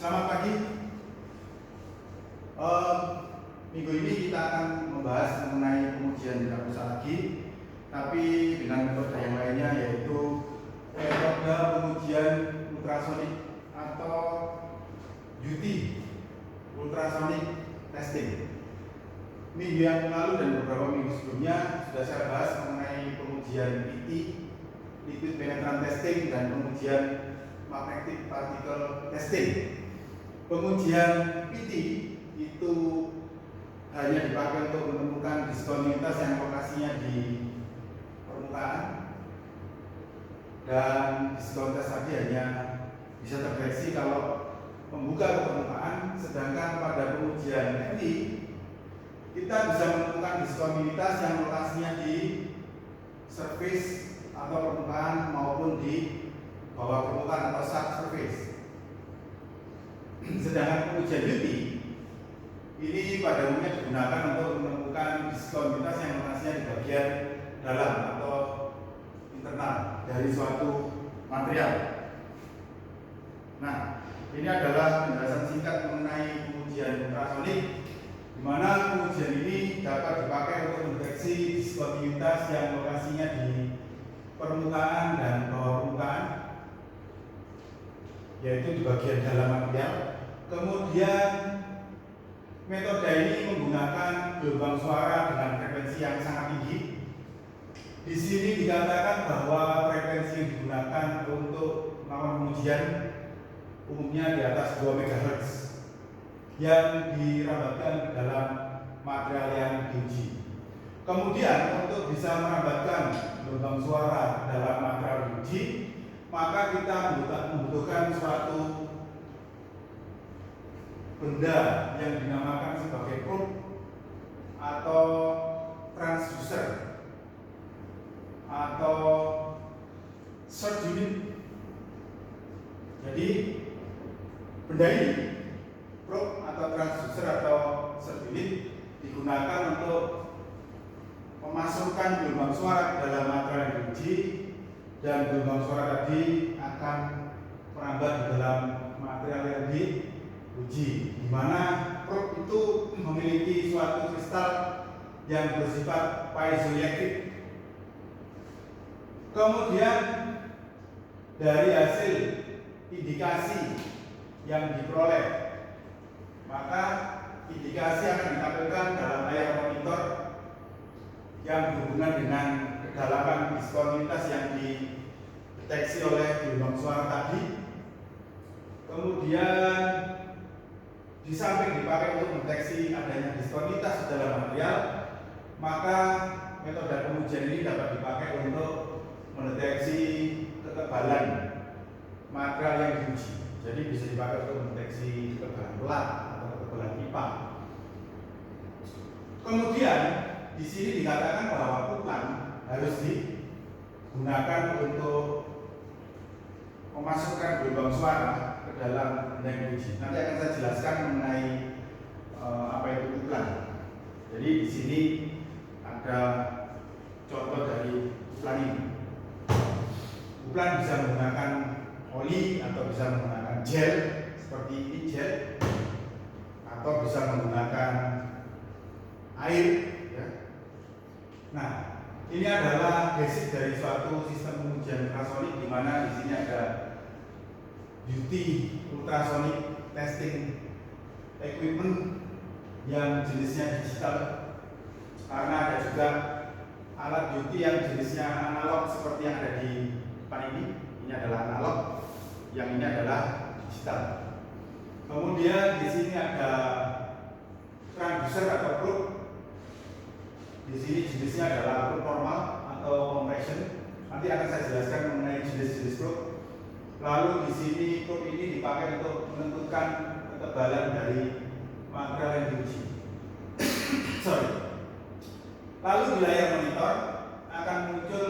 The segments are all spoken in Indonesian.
Selamat pagi. Minggu ini kita akan membahas mengenai pengujian tidak usah lagi, tapi dengan metode yang lainnya, yaitu metode pengujian ultrasonik atau UT, ultrasonic testing. Minggu yang lalu dan beberapa minggu sebelumnya sudah saya bahas mengenai pengujian PT, liquid penetrant testing, dan pengujian magnetic particle testing. Pengujian PT itu hanya dipakai untuk menemukan diskonitas yang lokasinya di permukaan, dan diskonitas tadi hanya bisa terdeteksi kalau membuka ke permukaan. Sedangkan pada pengujian MT kita bisa menemukan diskonitas yang lokasinya di surface atau permukaan maupun di bawah permukaan atau subsurface. Sedangkan pengujian UT ini pada umumnya digunakan untuk menemukan diskonitas yang lokasinya di bagian dalam atau internal dari suatu material. Nah, ini adalah penjelasan singkat mengenai pengujian ultrasonik, di mana pengujian ini dapat dipakai untuk mendeteksi diskonitas yang lokasinya di permukaan dan bawah permukaan, yaitu di bagian dalam material. Kemudian metode ini menggunakan gelombang suara dengan frekuensi yang sangat tinggi. Di sini dikatakan bahwa frekuensi yang digunakan untuk melakukan pengujian umumnya di atas 2 MHz yang dirambatkan dalam material yang diuji. Kemudian untuk bisa merambatkan gelombang suara dalam material diuji, maka kita membutuhkan suatu benda yang dinamakan sebagai probe atau transducer atau search unit. Jadi benda ini, probe atau transducer atau search unit, digunakan untuk memasukkan gelombang suara ke dalam material yang diuji, dan gelombang suara tadi akan merambat di dalam material yang diuji, di mana probe itu memiliki suatu kristal yang bersifat piezoelectric. Kemudian dari hasil indikasi yang diperoleh, maka indikasi akan ditampilkan dalam layar monitor yang berhubungan dengan kedalaman diskonitas yang dideteksi oleh gelombang suara tadi. Kemudian di samping dipakai untuk mendeteksi adanya diskonitas di dalam material, maka metode pengujian ini dapat dipakai untuk mendeteksi ketebalan material yang diuji. Jadi bisa dipakai untuk mendeteksi ketebalan pelat atau ketebalan pipa. Kemudian di sini dikatakan bahwa kuplan harus digunakan untuk memasukkan gelombang suara ke dalam benda yang diuji. Nanti akan saya jelaskan mengenai apa itu kuplan. Jadi di sini ada contoh dari kuplan ini. Kuplan bisa menggunakan oli atau bisa menggunakan gel seperti ini, gel, atau bisa menggunakan air, ya. Nah, ini adalah basic dari suatu sistem pengujian ultrasonik, di mana di sini ada UT, ultrasonic testing equipment, yang jenisnya digital, karena ada juga alat UT yang jenisnya analog seperti yang ada di depan ini. Ini adalah analog, yang ini adalah digital. Kemudian di sini ada transducer atau probe. Di sini jenisnya adalah probe normal atau compression. Nanti akan saya jelaskan mengenai jenis-jenis probe. Lalu di sini probe ini dipakai untuk menentukan ketebalan dari material yang diuji. Lalu di layar monitor akan muncul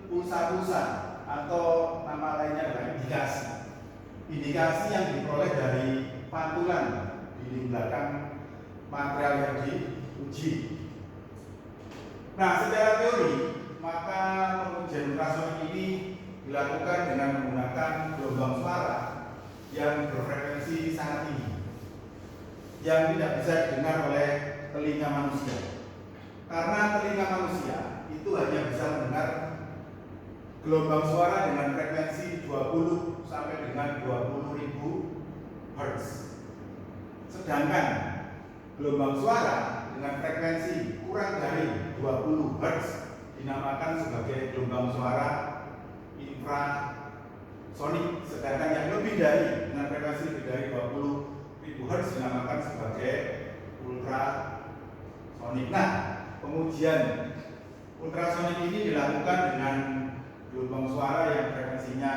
pulsa-pulsa atau nama lainnya adalah indikasi. Indikasi yang diperoleh dari pantulan di belakang material yang diuji. Nah, secara teori, maka pengujian ultrasonik ini dilakukan dengan menggunakan gelombang suara yang berfrekuensi sangat yang tidak bisa didengar oleh telinga manusia. Karena telinga manusia itu hanya bisa mendengar gelombang suara dengan frekuensi 20 sampai dengan 20.000 Hz. Sedangkan gelombang suara dengan frekuensi kurang dari 20 Hz dinamakan sebagai gelombang suara infrasonik. Sedangkan yang lebih dari dengan frekuensi lebih dari 20.000 Hz dinamakan sebagai ultrasonik. Nah, pengujian ultrasonik ini dilakukan dengan gelombang suara yang frekuensinya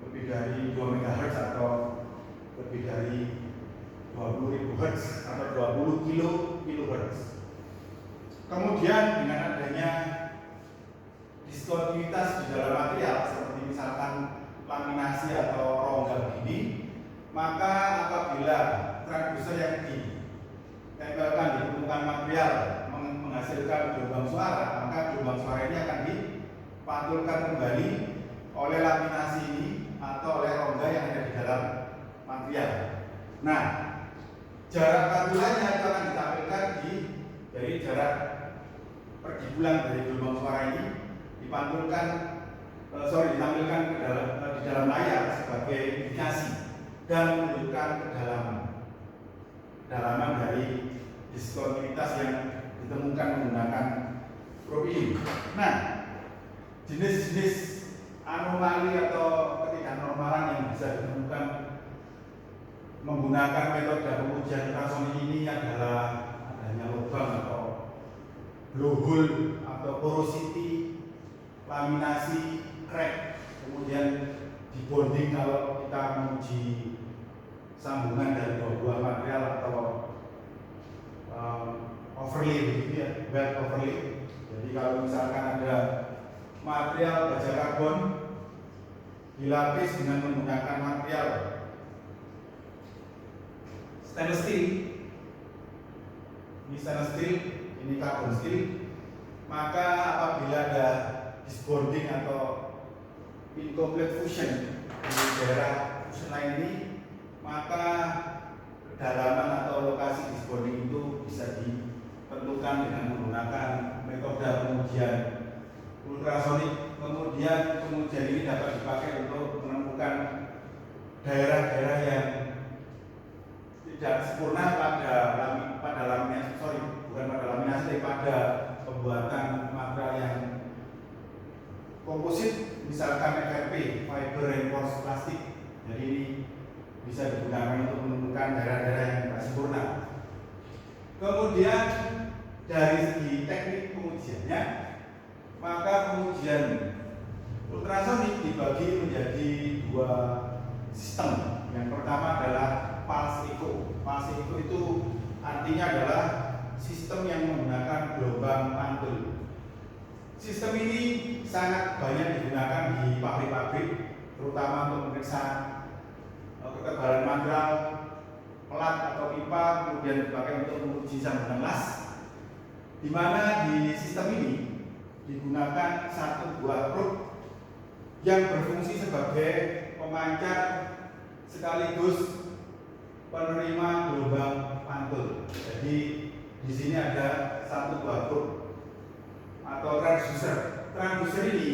lebih dari 2 MHz atau lebih dari 20.000 Hz atau 20 kHz. Kemudian dengan adanya diskontinuitas di dalam material seperti misalkan laminasi atau rongga begini, maka apabila transducer yang ditempelkan di permukaan material menghasilkan gelombang suara, maka gelombang suara ini akan dipantulkan kembali oleh laminasi ini atau oleh rongga yang ada di dalam material. Nah, jarak pantulannya itu akan ditampilkan dari jarak perdibulan dari gelombang suara ini ditampilkan di dalam layar sebagai indikasi dan menunjukkan kedalaman dari diskontinuitas yang ditemukan menggunakan probe ini. Nah, jenis-jenis anomali atau ketidaknormalan yang bisa ditemukan menggunakan metode pengujian ultrasonik ini adalah adanya lubang atau blowhole atau porosity, laminasi, crack, kemudian dibonding kalau kita menguji sambungan dari dua buah material atau overlay begitu ya, weld overlay. Jadi kalau misalkan ada material baja karbon dilapis dengan menggunakan material stainless steel, ini stainless steel, ini carbon steel, maka apabila ada disbonding atau incomplete fusion di daerah fusion line ini, maka kedalaman atau lokasi disbonding itu bisa ditentukan dengan menggunakan metode pengujian ultrasonik. Kemudian pengujian ini dapat dipakai untuk menemukan daerah-daerah yang tidak sempurna pada laminasi, pada pembuatan material yang komposit, misalkan FRP, fiber reinforced plastic. Jadi ini bisa digunakan untuk menemukan daerah-daerah yang tidak sempurna. Kemudian dari segi teknik pengujiannya, maka pengujian ultrasonik dibagi menjadi dua sistem. Yang pertama adalah pulse echo. Pulse echo itu artinya adalah sistem yang menggunakan gelombang pantul. Sistem ini sangat banyak digunakan di pabrik-pabrik, terutama untuk memeriksa ketebalan material, pelat atau pipa, kemudian dipakai untuk menguji sambungan las, di mana di sistem ini digunakan satu buah probe yang berfungsi sebagai pemancar sekaligus penerima gelombang pantul. Jadi di sini ada satu buah probe atau transducer. Transducer ini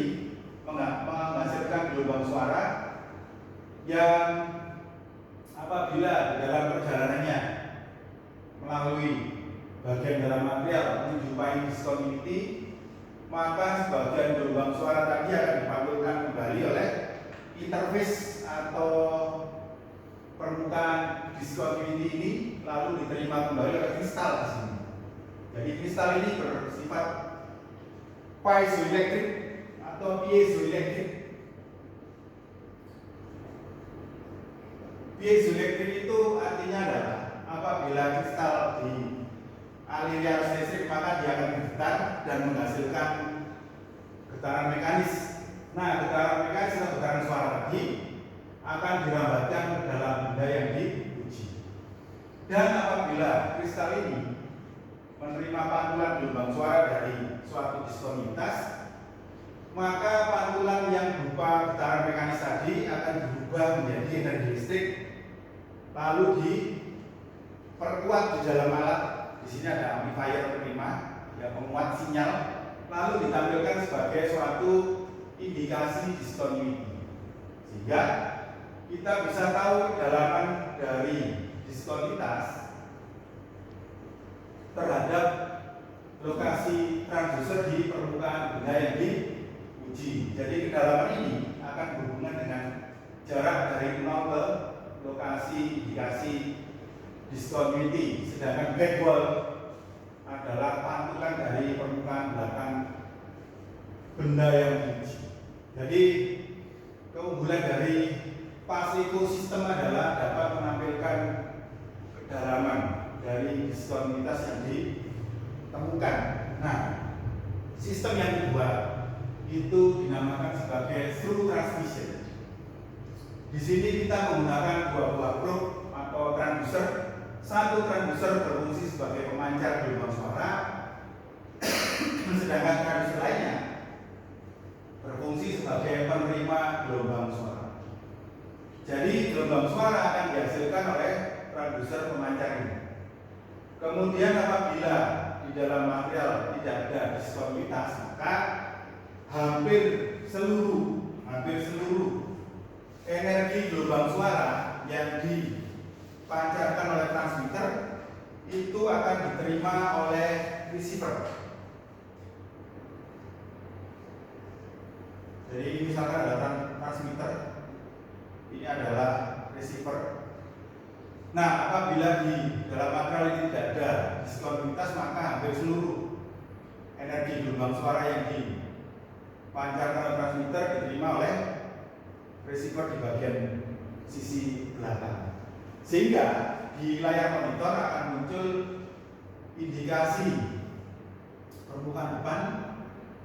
menghasilkan gelombang suara yang apabila dalam perjalanannya melalui bagian dalam material menjumpai discontinuity, maka sebagian gelombang suara tadi akan dipantulkan kembali oleh interface atau permukaan discontinuity ini, lalu diterima kembali oleh kristal di sini. Jadi kristal ini bersifat piezoelectric atau piezoelectric. Piezoelectric itu artinya adalah apabila kristal dialiri arus listrik, maka dia akan bergetar dan menghasilkan getaran mekanis. Nah, getaran mekanis atau getaran suara tadi akan dirambatkan ke dalam benda yang diuji. Dan apabila kristal ini menerima pantulan gelombang suara dari suatu diskontinuitas, maka pantulan yang berupa getaran mekanis tadi akan berubah menjadi energi listrik, lalu perkuat di dalam alat. Di sini ada amplifier penerima, ya penguat sinyal, lalu ditampilkan sebagai suatu indikasi discontinuity, sehingga kita bisa tahu kedalaman dari diskontinitas terhadap lokasi transducer di permukaan benda yang diuji. Jadi kedalaman ini akan berhubungan dengan jarak dari 0 ke lokasi indikasi discontinuity, sedangkan backwall adalah pantulan dari permukaan belakang benda yang diuji. Jadi keunggulan dari Pasivo sistem adalah dapat menampilkan kedalaman dari diskontinuitas yang ditemukan. Nah, sistem yang kedua itu dinamakan sebagai through transmission. Di sini kita menggunakan dua buah probe atau transducer. Satu transducer berfungsi sebagai pemancar gelombang suara, sedangkan transducer lainnya berfungsi sebagai penerima gelombang suara. Jadi gelombang suara akan dihasilkan oleh transducer pemancar ini. Kemudian apabila di dalam material tidak ada diskontinuitas, maka hampir seluruh energi gelombang suara yang dipancarkan oleh transmitter itu akan diterima oleh receiver. Jadi misalkan ada transmitter, ini adalah receiver. Nah, apabila di dalam material ini tidak ada diskontinuitas, maka hampir seluruh energi gelombang suara yang dipancarkan oleh transmitter diterima oleh receiver di bagian sisi belakang. Sehingga di layar monitor akan muncul indikasi permukaan depan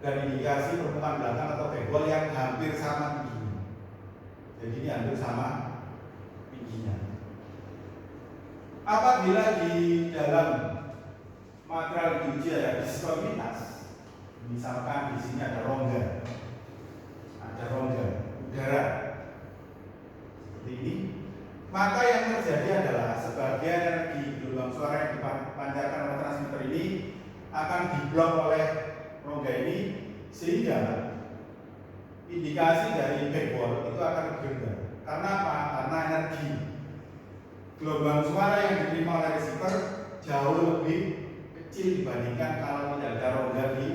dan indikasi permukaan belakang atau backwall yang hampir sama tingginya. Jadi ini hampir sama tingginya. Apabila di dalam material diuji ada diskontinuitas, misalkan di sini ada rongga udara seperti ini, maka yang terjadi adalah sebagian energi gelombang suara yang dipancarkan oleh transmitter ini akan diblok oleh rongga ini, sehingga indikasi dari backwall itu akan lebih rendah. Karena apa? Karena energi gelombang suara yang diterima oleh receiver jauh lebih kecil dibandingkan kalau tidak ada rongga di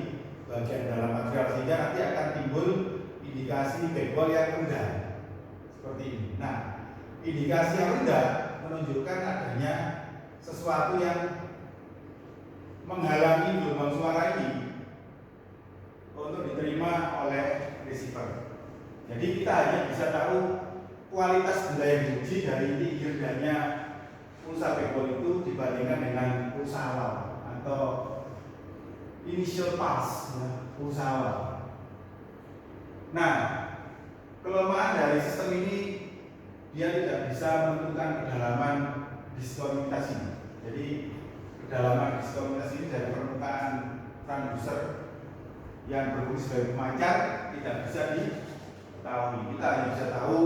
bagian dalam material, sehingga nanti akan timbul indikasi backwall yang rendah seperti ini. Nah, indikasi yang rendah menunjukkan adanya sesuatu yang menghalangi gelombang suara ini untuk diterima oleh receiver. Jadi kita hanya bisa tahu kualitas benda yang diuji dari tinggi rendahnya pulsa backwall itu dibandingkan dengan pulsa awal atau initial pulse pulsa awal. Nah, kelemahan dari sistem ini, dia tidak bisa menentukan kedalaman diskontinuitas ini. Jadi kedalaman diskontinuitas ini dari permukaan transducer yang berfungsi sebagai pemancar tidak bisa diketahui. Kita hanya bisa tahu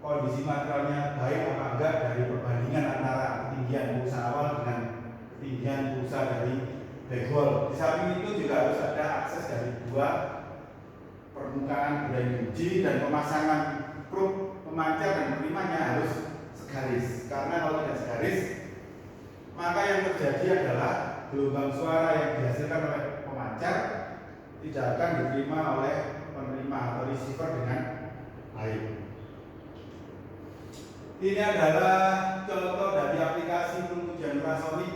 kondisi materialnya baik apa enggak dari perbandingan antara ketinggian pulsa awal dengan ketinggian pulsa dari backwall. Di samping itu juga harus ada akses dari dua permukaan yang diuji, dan pemasangan probe pemancar dan penerimanya harus segaris. Karena kalau tidak segaris, maka yang terjadi adalah gelombang suara yang dihasilkan oleh pemancar tidak akan diterima oleh penerima atau receiver dengan baik. Ini adalah contoh dari aplikasi pengujian ultrasonik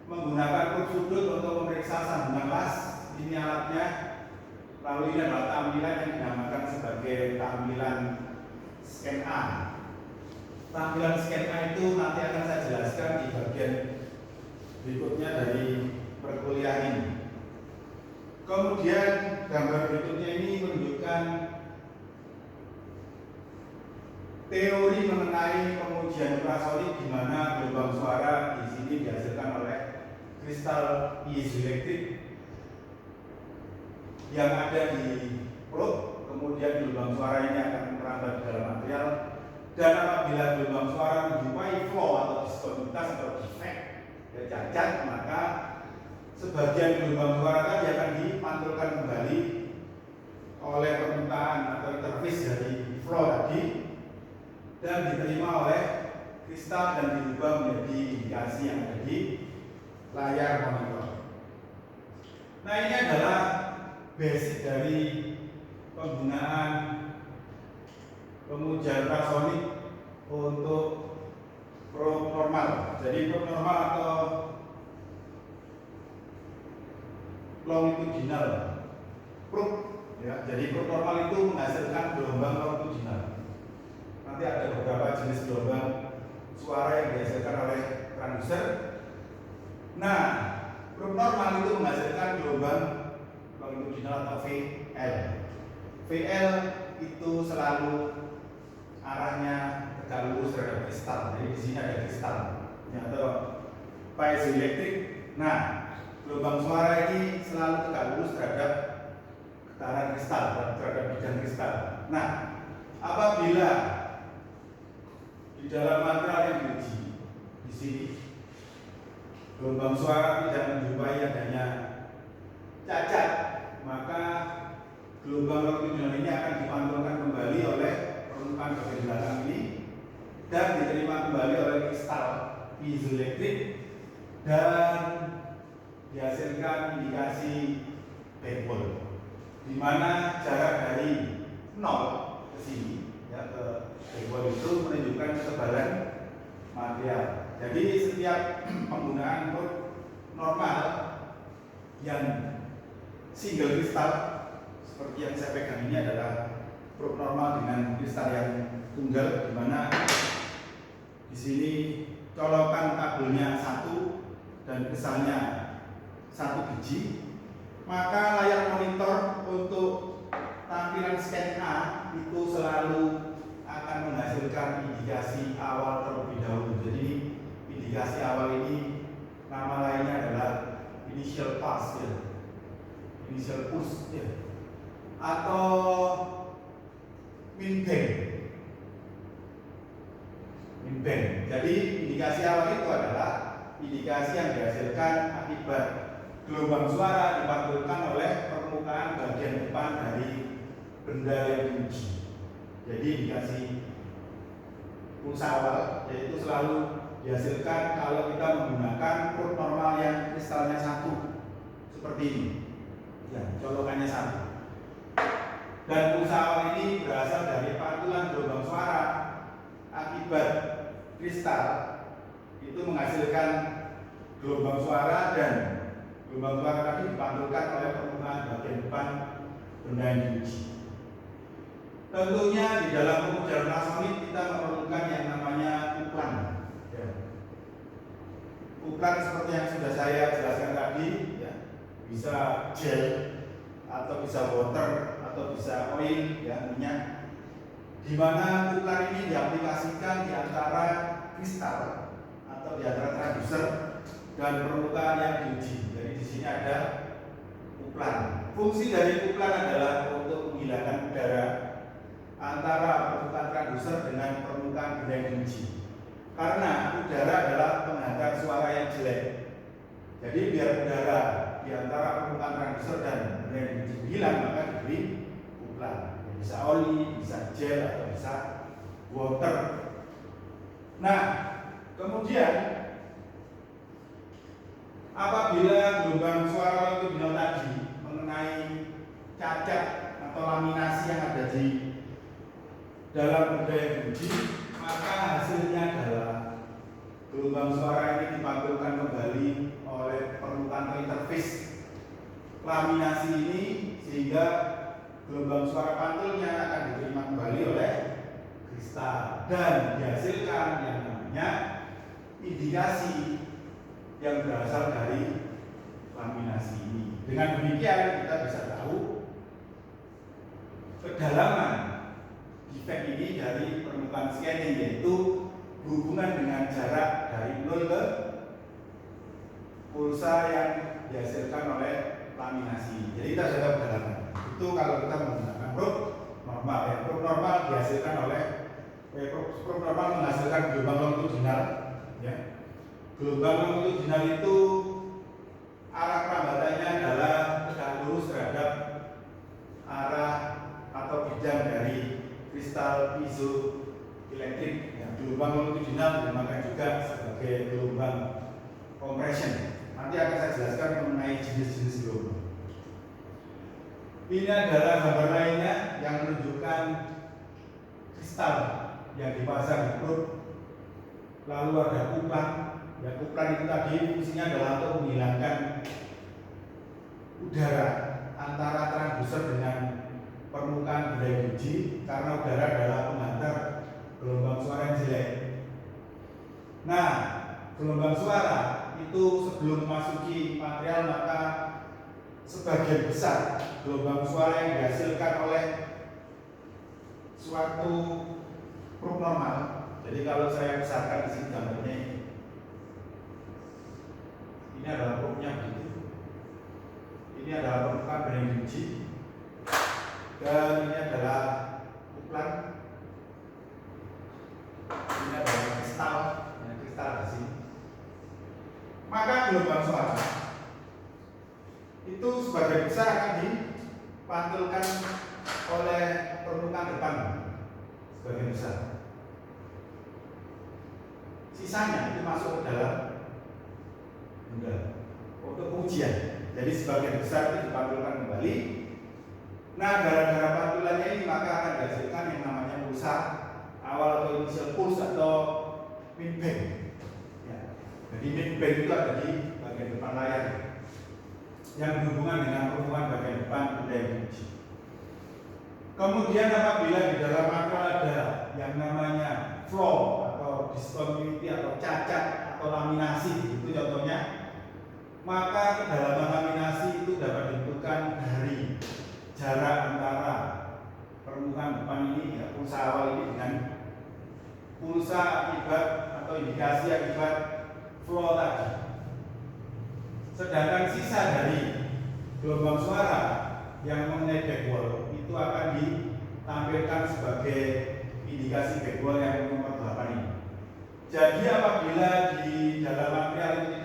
menggunakan probe sudut untuk memeriksa sambungan las. Ini alatnya. Lalu ini adalah tampilan yang dinamakan sebagai tampilan scan A. Tampilan scan A itu nanti akan saya jelaskan di bagian berikutnya dari perkuliahan ini. Kemudian gambar berikutnya ini menunjukkan teori mengenai pengujian ultrasonik, di mana gelombang suara di sini dihasilkan oleh kristal piezoelektrik yang ada di probe. Kemudian gelombang suara ini akan merambat di dalam material Dan apabila gelombang suara menjumpai flaw atau diskontinitas atau defect, cacat, maka sebagian gelombang suara tadi akan dipantulkan kembali oleh permukaan atau interface dari flow tadi dan diterima oleh kristal dan diubah menjadi indikasi yang ada di layar monitor. Nah, ini adalah basic dari penggunaan pengujian ultrasonik untuk probe normal. Jadi probe normal atau longitudinal probe, ya. Jadi probe normal itu menghasilkan gelombang longitudinal. Nanti ada beberapa jenis gelombang suara yang dihasilkan oleh transducer. Nah, probe normal itu menghasilkan gelombang longitudinal atau VL. VL itu selalu arahnya tegak lurus terhadap kristal. Jadi di sini ada kristal atau piezoelektrik. Nah, gelombang suara ini selalu tegak lurus terhadap getaran kristal, terhadap bidang kristal. Nah, apabila di dalam material yang diuji di sini gelombang suara tidak menjumpai adanya cacat, maka gelombang longitudinal ini akan dipantulkan kembali oleh permukaan bagian belakang ini dan diterima kembali oleh kristal piezoelektrik dan dihasilkan indikasi dipole, di mana jarak dari 0 ke sini ya ke dipole itu menunjukkan ketebalan material. Jadi setiap penggunaan probe normal yang single kristal seperti yang saya pegang ini adalah probe normal dengan kristal yang tunggal, di mana di sini colokan kabelnya satu dan kristalnya satu biji, maka layar monitor untuk tampilan scan A itu selalu akan menghasilkan indikasi awal terlebih dahulu. Jadi indikasi awal ini nama lainnya adalah initial pass, ya. Initial push, ya. Atau min band. Jadi indikasi awal itu adalah indikasi yang dihasilkan akibat gelombang suara dipantulkan oleh permukaan bagian depan dari benda yang diuji. Jadi indikasi pulsa awal yaitu selalu dihasilkan kalau kita menggunakan probe normal yang kristalnya satu seperti ini, ya, colokannya satu. Dan pulsa awal ini berasal dari pantulan gelombang suara akibat kristal itu menghasilkan gelombang suara, dan gelombang suara tadi dipantulkan oleh permukaan bagian depan benda yang diuji. Tentunya di dalam pengujian ultrasonik kita memerlukan yang namanya kuplan. Ya. Kuplan seperti yang sudah saya jelaskan tadi, ya, bisa gel atau bisa water atau bisa oil, ya, minyak. Di mana kuplan ini diaplikasikan di antara kristal atau di antara transducer dan permukaan yang diuji. Jadi di sini ada kuplan. Fungsi dari kuplan adalah untuk menghilangkan udara antara permukaan transducer dengan permukaan benda yang diuji. Karena udara adalah penghantar suara yang jelek. Jadi biar udara di antara permukaan transducer dan benda yang diuji hilang, maka diberi kuplan. Bisa oli, bisa gel, atau bisa water. Nah, kemudian apabila gelombang suara longitudinal tadi mengenai cacat atau laminasi yang ada di dalam benda yang diuji, maka hasilnya adalah gelombang suara ini dipantulkan kembali oleh permukaan interface laminasi ini, sehingga gelombang suara pantulnya akan diterima kembali oleh kristal dan dihasilkan yang namanya indikasi yang berasal dari laminasi ini. Dengan demikian kita bisa tahu kedalaman defect ini dari permukaan scanning, yaitu berhubungan dengan jarak dari 0 ke pulsa yang dihasilkan oleh laminasi. Jadi kita sudah tahu kedalaman. Itu kalau kita menggunakan probe normal, ya. Probe normal dihasilkan oleh probe subnormal menghasilkan gelombang longitudinal, ya. Gelombang longitudinal itu arah perambatannya adalah tegak lurus terhadap arah atau bidang dari kristal piezoelektrik. Ya, gelombang longitudinal dinamakan juga sebagai gelombang compression. Nanti akan saya jelaskan mengenai jenis-jenis gelombang. Ini adalah gambar lainnya yang menunjukkan kristal yang dipasang di perut. Lalu ada kuplan. Ya, kuplan itu tadi fungsinya adalah untuk menghilangkan udara antara transducer dengan permukaan benda biji, karena udara adalah penghantar gelombang suara yang jelek. Nah, gelombang suara itu sebelum memasuki material maka sebagian besar gelombang suara yang dihasilkan oleh suatu proof normal. Jadi kalau saya besarkan di sini gambarnya ini adalah proofnya begitu. Ini adalah permukaan benda biji dan ini adalah kuplan. Ini adalah kristal, kristal di sini. Maka gelombang suara itu sebagian besar akan dipantulkan oleh permukaan depan sebagian besar. Sisanya itu masuk ke dalam benda untuk pengujian. Jadi sebagian besar itu dipantulkan kembali. Nah, gara-gara pantulannya ini maka akan dihasilkan yang namanya pulsa awal atau initial pulse atau mid bang. Ya. Jadi mid bang itu ada di bagian depan layar yang berhubungan dengan permukaan bagian depan benda biji. Kemudian apabila di dalam material ada yang namanya flaw atau discontinuity atau cacat atau laminasi, itu contohnya, maka kedalaman laminasi itu dapat ditentukan dari jarak antara permukaan depan ini, ya, pulsa awal ini dengan pulsa akibat atau indikasi akibat flow tadi. Sedangkan sisa dari gelombang suara yang mengenai backwall itu akan ditampilkan sebagai indikasi backwall yang nomor 8 ini. Jadi apabila di dalam material itu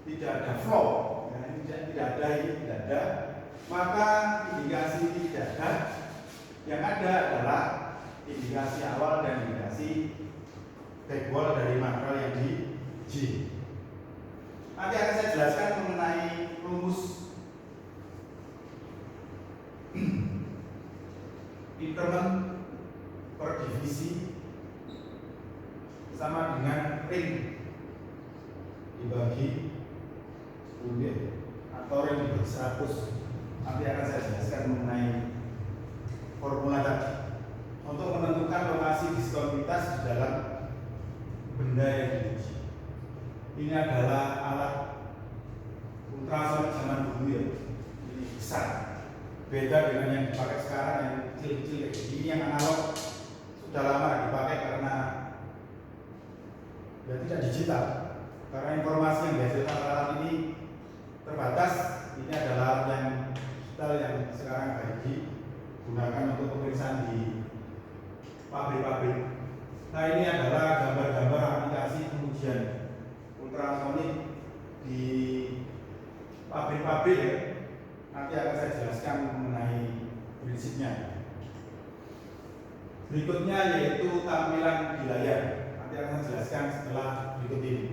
tidak ada flow, ya, tidak ada, maka indikasi tidak ada. Yang ada adalah indikasi awal dan indikasi backwall dari material yang diuji. Nanti akan saya jelaskan mengenai rumus increment per divisi sama dengan ring dibagi 10 atau ring dibagi 100. Nanti akan saya jelaskan mengenai formula tadi untuk menentukan lokasi diskontinuitas di dalam benda yang diuji. Ini adalah alat ultrasonik zaman dulu, ya. Ini besar. Beda dengan yang dipakai sekarang yang kecil-kecil. Ini yang analog sudah lama dipakai karena ya tidak digital. Karena informasi yang dihasilkan alat ini terbatas. Ini adalah alat yang digital yang sekarang banyak digunakan untuk pemeriksaan di pabrik-pabrik. Nah, ini adalah gambar-gambar aplikasi pengujian ultrasonik di pabrik-pabrik, ya. Nanti akan saya jelaskan mengenai prinsipnya. Berikutnya yaitu tampilan di layar. Nanti akan saya jelaskan setelah berikut ini.